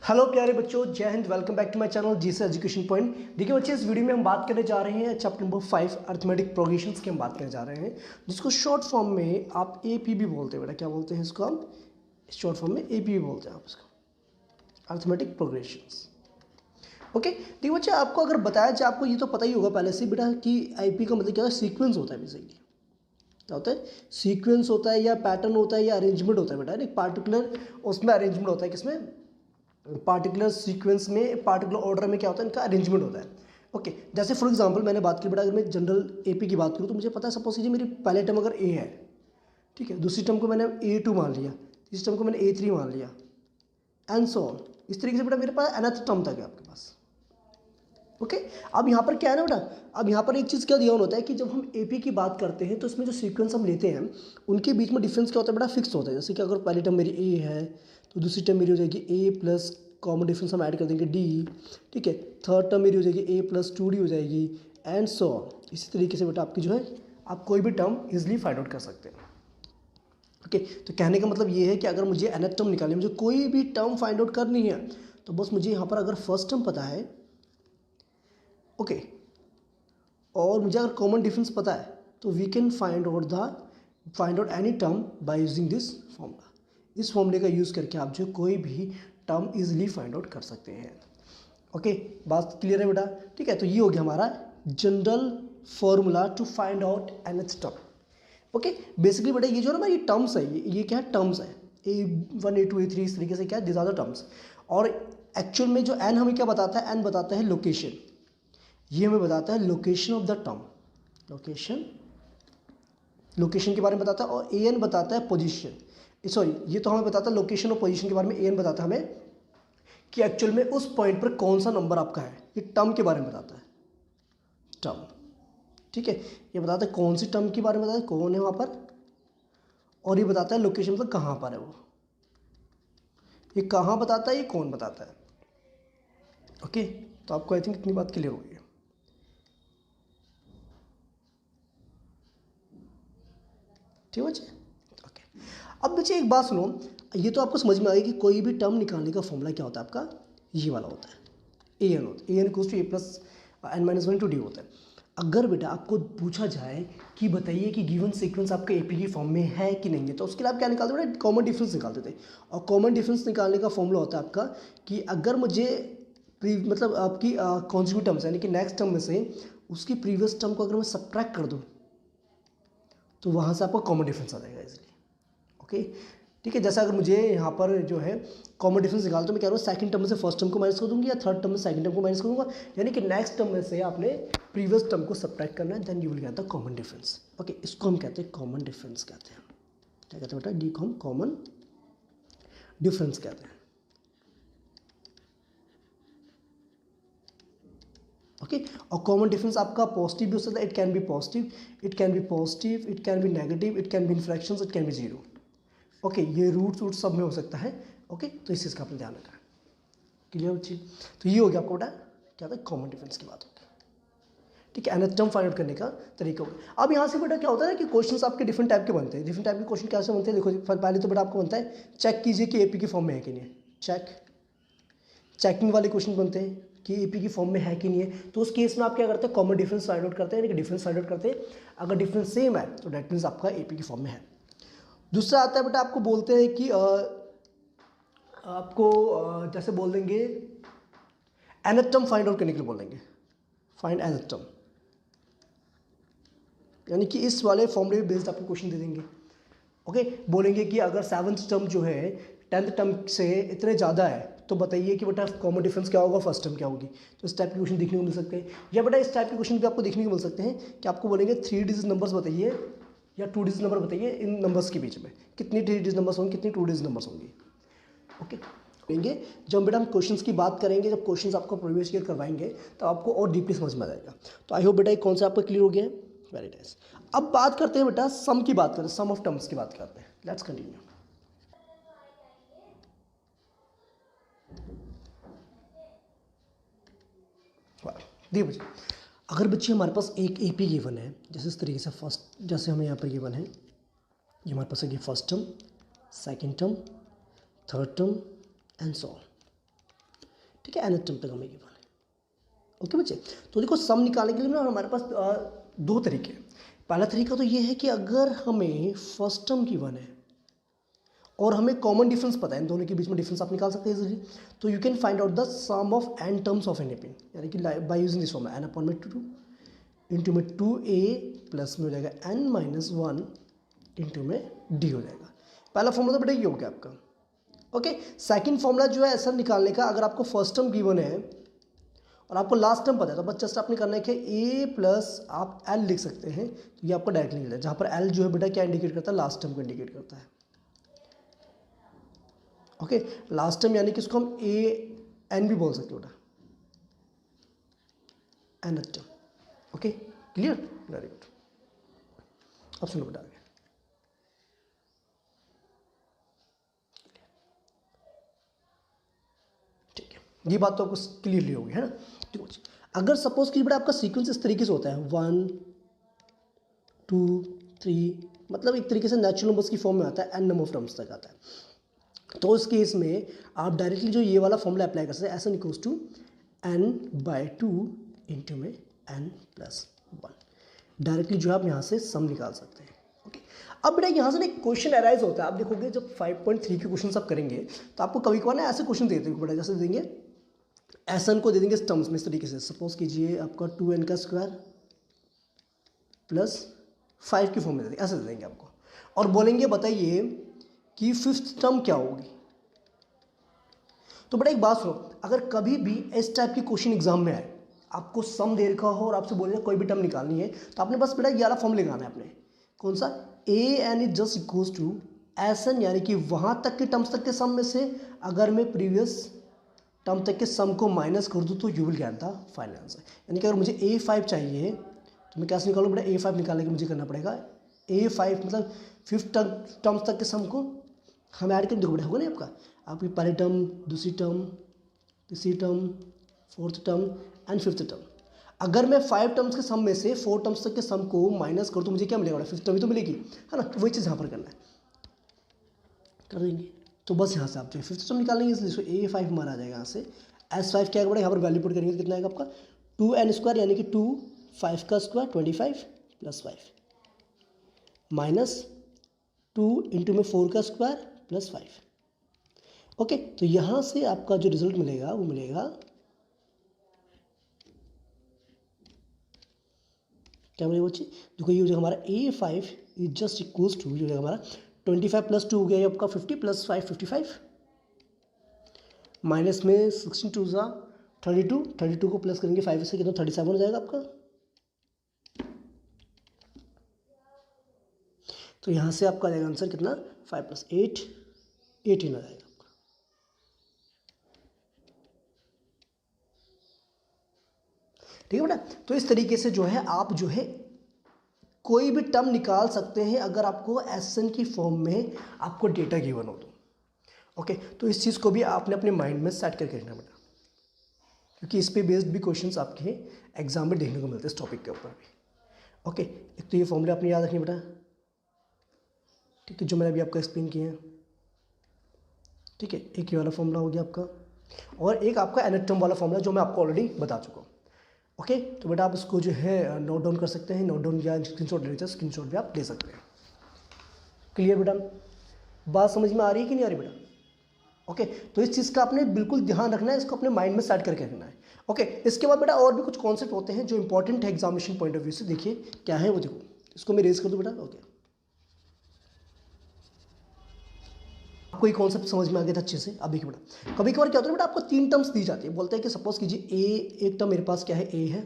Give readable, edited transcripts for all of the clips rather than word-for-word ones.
Hello प्यारे बच्चों, जय Hind. Welcome back to my channel GS education point. देखिए बच्चे, इस वीडियो में हम बात करने जा रहे हैं चैप्टर नंबर 5 अर्थमेटिक प्रोग्रेशंस की हम बात करने जा रहे हैं, जिसको शॉर्ट फॉर्म में आप एपीबी बोलते हैं। बेटा क्या बोलते हैं इसको? हम शॉर्ट फॉर्म में एपीबी बोलते हैं आप इसको, अर्थमेटिक प्रोग्रेशंस। ओके, देखिए बच्चे, आपको अगर बताया जाए, आपको ये तो पता ही होगा पहले से बेटा कि आईपी का मतलब क्या है, सीक्वेंस होता है। बेसिकली क्या होता है? सीक्वेंस होता है या पैटर्न होता है या अरेंजमेंट होता है बेटा। एक पार्टिकुलर उसमें अरेंजमेंट होता है, किसमें? पार्टिकुलर सीक्वेंस में, पार्टिकुलर ऑर्डर में क्या होता है, इनका अरेंजमेंट होता है। ओके, जैसे फॉर एग्जांपल मैंने बात की बेटा, अगर मैं जनरल एपी की बात करूँ तो मुझे पता है, सपोज कीजिए मेरी पहले टर्म अगर ए है, ठीक है, दूसरी टर्म को मैंने A2 मान लिया, तीसरी टर्म को मैंने A3 मान लिया, एंड सो ऑन। इस तरीके से बेटा मेरे पास nth टर्म तक है आपके पास। ओके, अब यहाँ पर क्या है ना बेटा, अब यहाँ पर एक चीज़ क्या ध्यान होता है कि जब हम एपी की बात करते हैं तो इसमें जो सीक्वेंस हम लेते हैं उनके बीच में डिफरेंस क्या होता है बेटा, फिक्स होता है। जैसे कि अगर पहली टर्म मेरी ए है तो दूसरी टर्म मेरी हो जाएगी ए प्लस कॉमन डिफरेंस हम ऐड कर देंगे डी, ठीक है। थर्ड टर्म मेरी हो जाएगी ए प्लस 2D हो जाएगी, एंड सो ऑन। इसी तरीके से बेटा आपकी जो है, आप कोई भी टर्म इजिली फाइंड आउट कर सकते हैं। ओके, तो कहने का मतलब ये है कि अगर मुझे nth टर्म निकालनी है, मुझे कोई भी टर्म फाइंड आउट करनी है, तो बस मुझे यहाँ पर अगर फर्स्ट टर्म पता है, ओके, और मुझे अगर कॉमन डिफरेंस पता है तो we can find out any term by using this formula. इस फॉर्मूले का यूज़ करके आप जो कोई भी टर्म इजीली फाइंड आउट कर सकते हैं। ओके, बात क्लियर है बेटा? ठीक है, तो ये हो गया हमारा general formula to find out nth term. Okay, basically बेटा ये जो ना, ये टर्म्स है, ये क्या है, टर्म्स है। A1 A2 A3 इस तरीके से क्या है, दिस आर द टर्म्स। और एक्चुअल में जो n हमें क्या बताता है, n बताता है लोकेशन। ये हमें बताता है location of the term, location के बारे में बताता है। और an बताता है पोजीशन, सॉरी, ये तो हमें बताता है लोकेशन और पोजीशन के बारे में। an बताता है हमें कि एक्चुअल में उस पॉइंट पर कौन सा नंबर आपका है। ये टर्म के बारे में बताता है, टर्म, ठीक है। ये बताता है कौन सी टर्म के बारे में बताता है, कौन है वहाँ पर, और ये बताता है लोकेशन मतलब कहाँ पर है वो। ये कहाँ बताता है, ये कौन बताता है। ओके, तो आपको आई थिंक इतनी बात क्लियर हो गई है। ठीक है बच्चे? ओके, अब बच्चे एक बात सुनो, ये तो आपको समझ में आ गई कि कोई भी टर्म निकालने का फॉर्मूला क्या होता है आपका, ये वाला होता है, an होता है, an equals to a plus n-1 2d होता है। अगर बेटा आपको पूछा जाए कि बताइए कि गिवन सीक्वेंस आपके एपी की फॉर्म में है कि नहीं है, तो उसके लिए आप क्या निकालते बेटा, कॉमन डिफरेंस निकालते थे। और कॉमन डिफरेंस निकालने का फॉर्मूला होता है आपका कि अगर मुझे मतलब आपकी कौन सी भी टर्म्स यानी कि नेक्स्ट टर्म में से उसकी प्रीवियस टर्म को अगर मैं सब्ट्रैक्ट कर दूँ तो वहाँ से आपको कॉमन डिफरेंस आ जाएगा इसलिए। ओके, ठीक है। जैसा अगर मुझे यहाँ पर जो है कॉमन डिफरेंस निकालते तो मैं कह रहा हूँ सेकंड टर्म में से फर्स्ट टर्म को माइनस कर दूंगी, या थर्ड टर्म में सेकंड टर्म को माइनस करूँगा, यानी कि नेक्स्ट टर्म में से आपने प्रीवियस टर्म को सब्ट्रैक्ट करना है, then you will get the common difference. Okay, इसको हम कहते हैं कॉमन डिफरेंस कहते हैं। क्या कहते हैं बेटा? डी को हम कॉमन डिफरेंस कहते हैं। ओके, और कॉमन डिफरेंस आपका पॉजिटिव भी हो सकता है, it can be positive, it can be positive, it can be negative, it can be in fractions, it can be zero. Okay, ये रूट सब में हो सकता है। ओके, तो इस चीज़ का आपने ध्यान रखा है। क्लियर बच्चे? तो ये हो गया आपको बेटा क्या था, कॉमन डिफरेंस की बात होगी। ठीक है, nth टर्म फाइंड आउट करने का तरीका होगा। अब यहाँ से बेटा क्या होता है ना कि क्वेश्चंस आपके डिफरेंट टाइप के बनते हैं। डिफरेंट टाइप के क्वेश्चन कैसे बनते हैं, देखो पहले तो बेटा आपको बनता है चेक कीजिए कि एपी की फॉर्म में है कि नहीं है। चेकिंग वाले क्वेश्चन बनते हैं कि एपी की फॉर्म में है कि नहीं है। तो उस केस में आप क्या करते हैं, कॉमन डिफरेंस फाइंड आउट करते हैं, यानी कि डिफरेंस फाइंड आउट करते हैं। अगर डिफरेंस सेम है तो डेट मीन्स आपका एपी की फॉर्म में है। दूसरा आता है बेटा, आपको बोलते हैं कि आपको जैसे बोल देंगे nth टर्म फाइंड आउट करने के लिए बोल देंगे, फाइंड nth टर्म, यानी कि इस वाले फॉर्मूले बेस्ड आपको क्वेश्चन दे देंगे। ओके, बोलेंगे कि अगर 7th टर्म जो है 10th टर्म से इतने ज़्यादा है तो बताइए कि बेटा कॉमन डिफरेंस क्या होगा, फर्स्ट टर्म क्या होगी। तो इस टाइप के क्वेश्चन देखने को मिल सकते हैं। या बेटा इस टाइप के क्वेश्चन भी आपको देखने को मिल सकते हैं कि आपको बोलेंगे 3 डिजिट नंबर्स बताइए या 2 डिजिट नंबर बताइए, इन नंबर्स के बीच में कितनी 3 डिजिट नंबर्स होंगे, कितनी 2 डिजिट नंबर्स होंगे। ओके, करेंगे जब बेटा हम क्वेश्चंस की बात करेंगे, जब क्वेश्चंस आपको प्रीवियस ईयर करवाएंगे तो आपको और डीपली समझ में आ जाएगा। तो आई होप बेटा एक कॉन्सेप्ट आपका क्लियर हो गया है। Very nice. अब बात करते हैं बेटा सम की, बात करते हैं सम ऑफ टर्म्स की बात करते हैं। Let's continue. देखिए बच्चे, अगर बच्चे हमारे पास एक एपी गिवन है, जैसे इस तरीके से फर्स्ट, जैसे हमें यहाँ पर गिवन है, ये हमारे पास है कि first term, second term, third term and so on. ठीक है, nth टर्म तक हमें गिवन है। ओके बच्चे, तो देखो सम निकालने के लिए ना हमारे पास दो तरीके हैं। पहला तरीका तो ये है कि अगर हमें फर्स्ट टर्म गिवन है और हमें कॉमन डिफरेंस पता है, इन दोनों के बीच में डिफरेंस आप निकाल सकते हैं इजीली, तो you can find out the sum of n terms of an AP, यानी कि by using this formula n upon में 2 इंटू में 2a प्लस में हो जाएगा n माइनस 1 इंटू में d हो जाएगा। पहला फॉर्मूला तो बेटा ये हो गया आपका। ओके, सेकंड फॉर्मूला जो है ऐसा निकालने का, अगर आपको फर्स्ट टर्म गिवन है और आपको लास्ट टर्म पता है तो बस जस्ट आपने करना है कि a प्लस आप l लिख सकते हैं, तो ये आपको डायरेक्टली मिल जाए, जहाँ पर l जो है बेटा क्या इंडिकेट करता है, लास्ट टर्म को इंडिकेट करता है। ओके, लास्ट टर्म यानी कि इसको हम ए एन भी बोल सकते हो बेटा, n term. Okay clear, very good. अब सुनो बेटा आगे, ठीक है, ये बात तो आपको क्लियरली होगी है ना। ठीक है, अगर सपोज कि बेटा आपका सीक्वेंस इस तरीके से होता है 1 2 3, मतलब एक तरीके से नेचुरल नंबर्स की फॉर्म में आता है, एन नंबर ऑफ टर्म्स तक आता है, तो इस केस में आप डायरेक्टली जो ये वाला फॉर्मूला अप्लाई कर सकते हैं, S n equals to n/2 into में n+1, डायरेक्टली जो है आप यहाँ से सम निकाल सकते हैं। ओके, अब बेटा यहाँ से ना एक क्वेश्चन अराइज होता है, आप देखोगे जब 5.3 के क्वेश्चन आप करेंगे तो आपको कभी कभार ना ऐसे क्वेश्चन देते हैं बेटा, जैसे देंगे एस एन को दे देंगे इस टर्म्स में, इस तरीके से सपोज कीजिए आपका 2n का स्क्वायर प्लस 5 की फॉर्म में दे देंगे, ऐसे दे देंगे आपको, और बोलेंगे बताइए कि फिफ्थ टर्म क्या होगी। तो बेटा एक बात सुनो, अगर कभी भी इस टाइप की क्वेश्चन एग्जाम में आए, आपको सम दे रखा हो और आपसे बोले कोई भी टर्म निकालनी है, तो आपने बस बेटा ये वाला फॉर्म लगाना है आपने, कौन सा, A N is just equals to S N, यानी कि वहां तक के टर्म्स तक के सम में से अगर मैं प्रीवियस टर्म तक के सम को माइनस कर दूं तो you will get the final answer. यानी कि अगर मुझे A5 चाहिए तो मैं कैसे निकालूँ बेटा, A5 निकालने के मुझे करना पड़ेगा A5 मतलब फिफ्थ टर्म्स तक के सम को हम ऐड करके, देखो बेटा होगा ना आपका, आपकी पहली टर्म, दूसरी टर्म, तीसरी term, fourth term and fifth term. अगर मैं 5 टर्म्स के सम में से 4 टर्म्स तक के सम को माइनस करूँ तो मुझे क्या मिलेगा, फिफ्थ टर्म ही तो मिलेगी, है ना। तो वही चीज़ यहाँ पर करना है, कर देंगे। तो बस यहाँ से आप जो फिफ्थ टर्म निकालेंगे, इसलिए इसको A5 हमारा आ जाएगा यहाँ से। S5 क्या है यहाँ पर वैल्यू पुट करेंगे तो कितना आएगा आपका 2n स्क्वायर, यानी कि 2 5 का स्क्वायर 25 प्लस 5 माइनस 2 इंटू में 4 का स्क्वायर प्लस 5। ओके, तो यहाँ से आपका जो रिजल्ट मिलेगा वो मिलेगा क्या मिलेगा बच्चे, देखो ये हो जाएगा हमारा A5 is just equals to, जो हो जाएगा हमारा 25 प्लस 2 हो गया ये आपका 50 प्लस 5 55, माइनस में 16 2 ज़ा 32, 32 को प्लस करेंगे 5 से कितना 37 हो जाएगा आपका। तो यहाँ से आपका आ जाएगा आंसर कितना 5 प्लस 8 18 आ जाएगा आपका। ठीक है बेटा, तो इस तरीके से जो है आप जो है कोई भी टर्म निकाल सकते हैं अगर आपको एसएन की फॉर्म में आपको डेटा गिवन हो तो। ओके, तो इस चीज़ को भी आपने अपने माइंड में सेट करके रखना बेटा, क्योंकि इस पे बेस्ड भी क्वेश्चंस आपके एग्जाम में देखने को मिलते हैं इस टॉपिक के ऊपर भी। ओके, एक तो ये फॉर्मूला आपने याद रखनी बेटा, ठीक है, जो मैंने अभी आपको एक्सप्लेन किए हैं। ठीक है, एक ये वाला फॉर्मूला हो गया आपका, और एक आपका nth टर्म वाला फॉर्मूला जो मैं आपको ऑलरेडी बता चुका हूँ। ओके, तो बेटा आप इसको जो है नोट डाउन कर सकते हैं, नोट डाउन या स्क्रीनशॉट ले लेते हैं, स्क्रीनशॉट भी आप ले सकते हैं। क्लियर बेटा, बात समझ में आ रही है कि नहीं आ रही बेटा। ओके, तो इस चीज़ का आपने बिल्कुल ध्यान रखना है, इसको अपने माइंड में सेट करके रखना है। ओके, इसके बाद बेटा और भी कुछ कॉन्सेप्ट होते हैं जो इंपॉर्टेंट है एग्जामिनेशन पॉइंट ऑफ व्यू से, देखिए क्या है वो, देखो इसको मैं रेज कर दूँ बेटा। ओके, आपको ये कॉन्सेप्ट समझ में आ गया था अच्छे से। अब देखिए बेटा, कभी कभार क्या होता है बेटा, आपको 3 टर्म्स दी जाती है, बोलते हैं कि सपोज कीजिए ए, एक टर्म मेरे पास क्या है, ए है,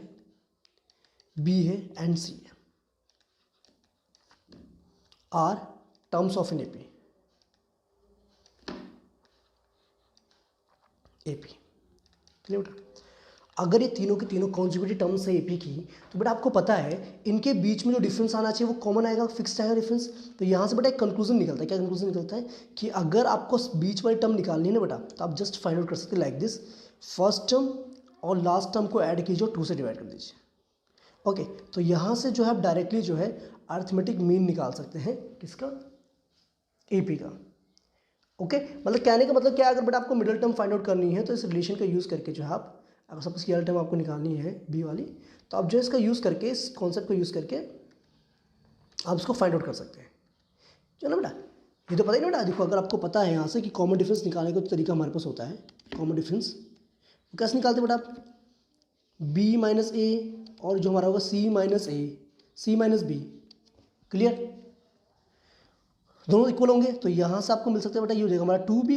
बी है एंड सी है, are terms of an AP, AP. Clear बेटा, अगर ये तीनों के तीनों कॉन्जुगेटिव टर्म्स है एपी की, तो बेटा आपको पता है इनके बीच में जो डिफरेंस आना चाहिए वो कॉमन आएगा, फिक्स्ड आएगा डिफरेंस। तो यहाँ से बेटा एक कंक्लूजन निकलता है, क्या कंक्लूजन निकलता है कि अगर आपको बीच वाली टर्म निकालनी है ना बेटा, तो आप जस्ट फाइंड आउट कर सकते हैं लाइक दिस, फर्स्ट टर्म और लास्ट टर्म को ऐड कीजिए और 2 से डिवाइड कर दीजिए। ओके, तो यहाँ से जो है आप डायरेक्टली जो है अर्थमेटिक मीन निकाल सकते हैं, किसका, एपी का। ओके, मतलब कहने का मतलब क्या है, अगर बेटा आपको मिडिल टर्म फाइंड आउट करनी है तो इस रिलेशन का यूज़ करके जो है आप, अगर सपोज रियल टर्म आपको निकालनी है बी वाली, तो आप जो इसका यूज़ करके, इस कॉन्सेप्ट को यूज़ करके आप इसको फाइंड आउट कर सकते हैं। चलो बेटा, ये तो पता ही ना बेटा, देखो अगर आपको पता है यहाँ से कि कॉमन डिफरेंस निकालने का तरीका हमारे पास होता है, कॉमन डिफरेंस कैसे निकालते बेटा आप, बी माइनस ए और जो हमारा होगा सी माइनस ए, सी माइनस बी, क्लियर, दोनों इक्वल होंगे तो यहाँ से आपको मिल सकता है बेटा, ये हो जाएगा हमारा 2b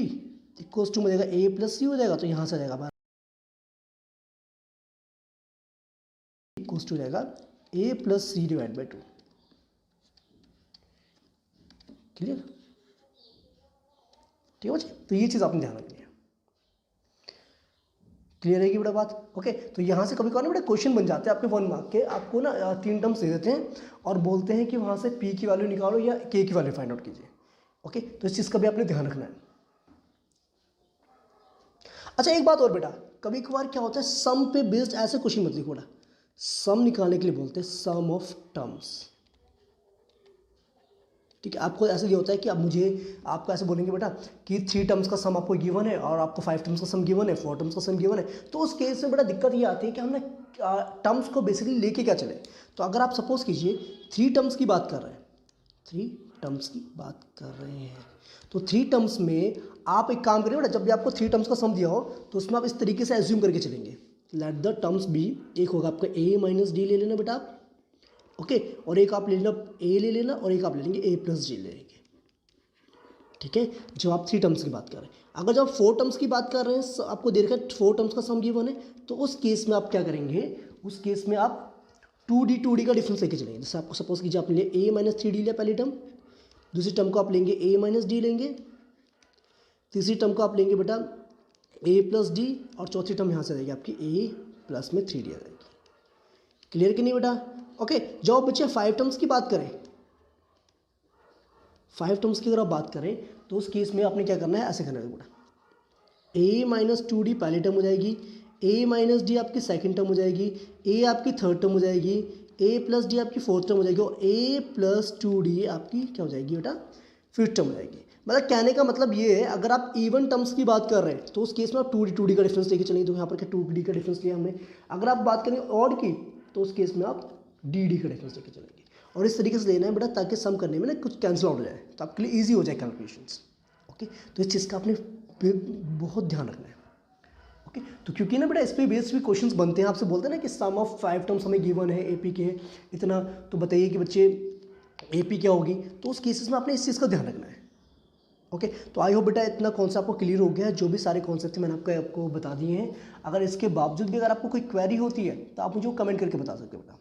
इक्वल्स टू हो जाएगा a प्लस सी हो जाएगा, तो यहाँ से आ जाएगा हमारा इक्वल्स टू हो जाएगा a plus C divide by 2, clear, ठीक है बच्चे, तो ये चीज़ आपने ध्यान रखनी है, क्लियर है कि बेटा बात। ओके, तो यहाँ से कभी कभार ना बेटा क्वेश्चन बन जाते हैं आपके 1 मार्क के, आपको ना 3 टर्म्स दे देते हैं और बोलते हैं कि वहाँ से p की वैल्यू निकालो या k की वैल्यू फाइंड आउट कीजिए। ओके, तो इस चीज़ का भी आपने ध्यान रखना है। अच्छा एक बात और बेटा, कभी कभार क्या होता है, सम पे बेस्ड ऐसे क्वेश्चन मत लिखो बेटा, सम निकालने के लिए बोलते हैं सम ऑफ टर्म्स, ठीक है, आपको ऐसे ये होता है कि अब आपको ऐसे बोलेंगे बेटा कि 3 टर्म्स का सम आपको गिवन है और आपको 5 टर्म्स का सम गिवन है, 4 टर्म्स का सम गिवन है, तो उस केस में बड़ा दिक्कत ये आती है कि हमने टर्म्स को बेसिकली लेके क्या चले। तो अगर आप सपोज कीजिए 3 टर्म्स की बात कर रहे हैं, 3 टर्म्स की बात कर रहे हैं, तो 3 टर्म्स में आप एक काम करिए बेटा, जब भी आपको 3 टर्म्स का सम दिया हो तो उसमें आप इस तरीके से एज्यूम करके चलेंगे, लेट द टर्म्स बी, एक होगा आपका a माइनस डी ले लेना बेटा आप, ओके, और एक आप ले लेना a ले लेना और एक आप ले लेंगे a प्लस जी ले लेंगे, ठीक है, जब आप 3 टर्म्स की बात कर रहे हैं। अगर जब आप 4 टर्म्स की बात कर रहे हैं, आपको दे रखा है 4 टर्म्स का सम गिवन है, तो उस केस में आप क्या करेंगे, उस केस में आप 2d का डिफरेंस लेके चलेंगे। जैसे आपको सपोज कीजिए आपने लिया a माइनस 3d लिया पहली टर्म, दूसरी टर्म को आप लेंगे a माइनस डी लेंगे, तीसरी टर्म को आप लेंगे बेटा a प्लस डी, और चौथी टर्म यहाँ से रहेगी आपकी a प्लस में 3d आ जाएगी, क्लियर कि नहीं बेटा। ओके, जब बच्चे 5 टर्म्स की बात करें, 5 टर्म्स की अगर आप बात करें तो उस केस में आपने क्या करना है, ऐसे करना है बेटा, a माइनस 2d पहली टर्म हो जाएगी, a माइनस डी आपकी सेकंड टर्म हो जाएगी, a आपकी थर्ड टर्म हो जाएगी, a प्लस डी आपकी फोर्थ टर्म हो जाएगी, और a प्लस 2d आपकी क्या हो जाएगी बेटा, फिफ्थ टर्म हो जाएगी। मतलब कहने का मतलब ये है, अगर आप इवन टर्म्स की बात कर रहे हैं तो उस केस में आप 2d का डिफरेंस लेके चलेंगे, तो यहाँ पर क्या 2d का डिफरेंस लिया हमने। अगर आप बात करेंगे ऑड की तो उस केस में आप dd का डिफरेंस लेके चलेंगे, और इस तरीके से लेना है बेटा ताकि सम करने में ना कुछ कैंसिल आउट हो जाए, तो आपके लिए ईजी हो जाए कैलकुलेशंस। ओके, तो इस चीज़ का आपने बहुत ध्यान रखना है। ओके, तो क्योंकि ना बेटा इस पर बेस्ड भी क्वेश्चंस बनते हैं, आपसे बोलते हैं ना कि सम ऑफ 5 टर्म्स हमें गिवन है AP के इतना, तो बताइए कि बच्चे AP क्या होगी, तो उस केसेस में आपने इस चीज़ का ध्यान रखना है। ओके, तो आई होप बेटा इतना कॉन्सेप्ट आपको क्लियर हो गया है, जो भी सारे कॉन्सेप्ट मैंने आपको बता दिए हैं। अगर इसके बावजूद भी अगर आपको कोई क्वेरी होती है तो आप मुझे कमेंट करके बता सकते हो बेटा।